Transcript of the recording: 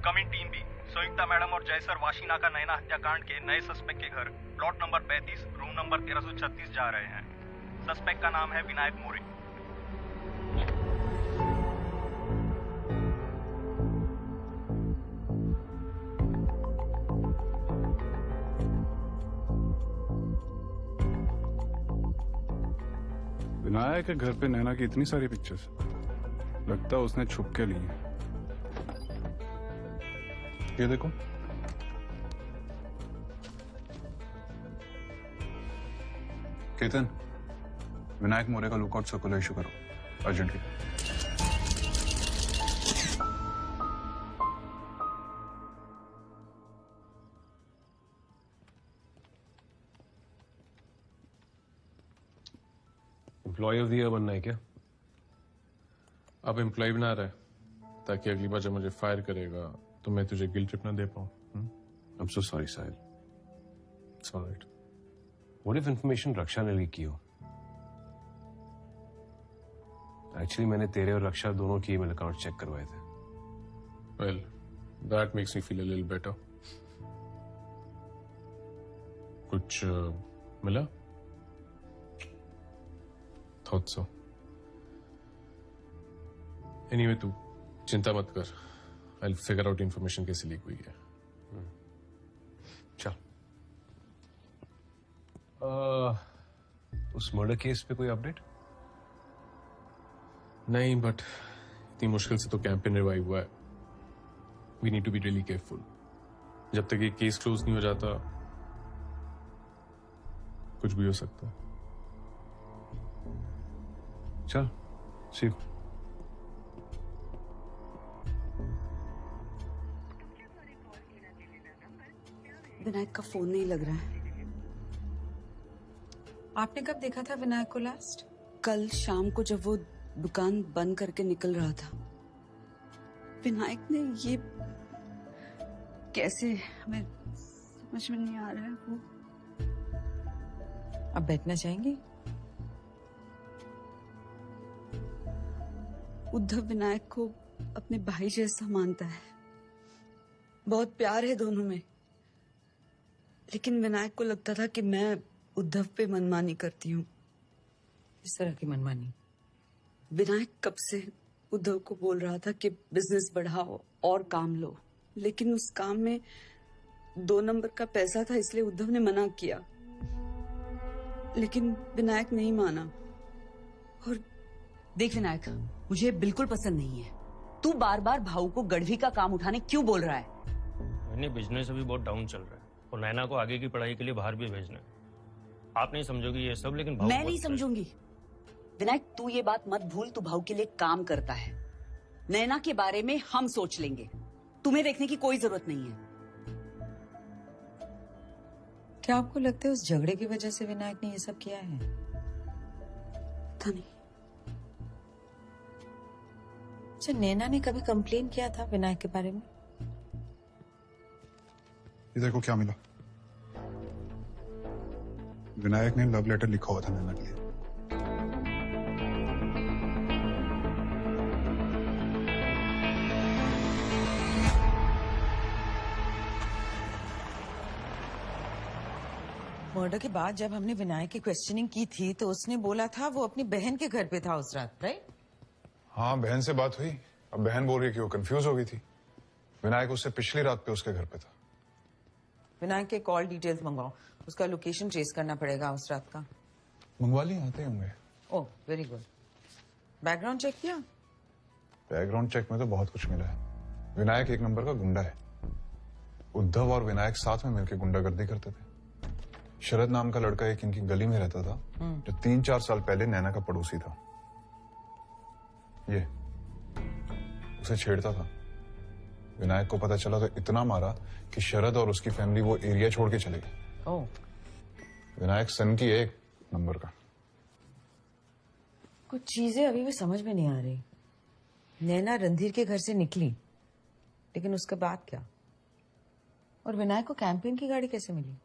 Incoming team भी संयुक्ता madam और जयसर वाशीनाका नैना हत्याकांड के नए सस्पेक्ट के घर प्लॉट नंबर 35 रूम नंबर 1336 जा रहे हैं। सस्पेक्ट का नाम है विनायक मोरे। विनायक के घर पे नैना की इतनी सारी पिक्चर्स, लगता है उसने छुप के ली है। ये देखो, केतन, विनायक मोरे का लुकआउट सर्कुलर इशू करो urgently. Employee of the year बनना है क्या? अब एम्प्लॉय बना रहा है ताकि अगली बार जब मुझे फायर करेगा तो मैं तुझे गिल्ट ट्रिप ना दे पाऊं। I'm so sorry, Sahil. It's all right. What if information रक्षा ने लीक की हो? Actually, मैंने तेरे और रक्षा दोनों की ईमेल अकाउंट चेक करवाए थे। Well, that makes me feel a little better. कुछ मिला? Thought so. Anyway, तू चिंता मत कर। I'll figure out information कैसे लीक हुई है। चल। उस मर्डर केस पे कोई अपडेट? नहीं, बट इतनी मुश्किल से तो कैंपेन रिवाइव हुआ है। We need to be really careful. जब तक ये केस क्लोज नहीं हो जाता कुछ भी हो सकता है। चल, सी यू। विनायक का फोन नहीं लग रहा है। आपने कब देखा था विनायक को लास्ट? कल शाम को जब वो दुकान बंद करके निकल रहा था। विनायक ने ये कैसे, हमें समझ में नहीं आ रहा है। वो अब बैठना चाहेंगे? उद्धव विनायक को अपने भाई जैसा मानता है, बहुत प्यार है दोनों में। लेकिन विनायक को लगता था कि मैं उद्धव पे मनमानी करती हूँ। इस तरह की मनमानी? विनायक कब से उद्धव को बोल रहा था कि बिजनेस बढ़ाओ और काम लो, लेकिन उस काम में 2 नंबर का पैसा था, इसलिए उद्धव ने मना किया। लेकिन विनायक नहीं माना। और देख विनायक, मुझे बिल्कुल पसंद नहीं है। तू बार बार भाऊ को गढ़वी का काम उठाने क्यों बोल रहा है? बिजनेस अभी बहुत डाउन चल रहा है और नैना को आगे की पढ़ाई के लिए बाहर भी भेजना है। आप नहीं समझोगे ये सब, लेकिन भाऊ मैं नहीं समझूंगी। विनायक, तू ये बात मत भूल, तू भाऊ के लिए काम करता है। नैना के बारे में हम सोच लेंगे, तुम्हें देखने की कोई जरूरत नहीं है। क्या आपको लगता है उस झगड़े की वजह से विनायक ने ये सब किया है? पता नहीं। अच्छा, नैना ने कभी कंप्लेन किया था विनायक के बारे में? ये देखो क्या मिला। विनायक ने लव लेटर लिखा हुआ था नैना के लिए। मर्डर के बाद जब हमने विनायक की क्वेश्चनिंग की थी तो उसने बोला था वो अपनी बहन के घर पे था उस रात, राइट? हाँ, बहन से बात हुई। अब बहन बोल रही कि वो कंफ्यूज हो गई थी। विनायक उससे पिछली रात पे उसके घर पे था। विनायक के कॉल डिटेल्स मंगवाओ, उसका लोकेशन ट्रेस करना पड़ेगा उस रात का। मंगवा लिए, आते होंगे। ओह, वेरी गुड। बैकग्राउंड चेक किया? बैकग्राउंड चेक में तो बहुत कुछ मिला है। विनायक 1 नंबर का गुंडा है। उद्धव और विनायक साथ में मिलकर गुंडागर्दी करते थे। शरद नाम का लड़का एक इनकी गली में रहता था, जो 3-4 साल पहले नैना का पड़ोसी था। ये उसे छेड़ता था। विनायक को पता चला तो इतना मारा कि शरद और उसकी फैमिली वो एरिया छोड़ के चले गई। ओह। विनायक सन की 1 नंबर का। कुछ चीजें अभी भी समझ में नहीं आ रही। नैना रणधीर के घर से निकली, लेकिन उसके बाद क्या? और विनायक को कैंपेन की गाड़ी कैसे मिली?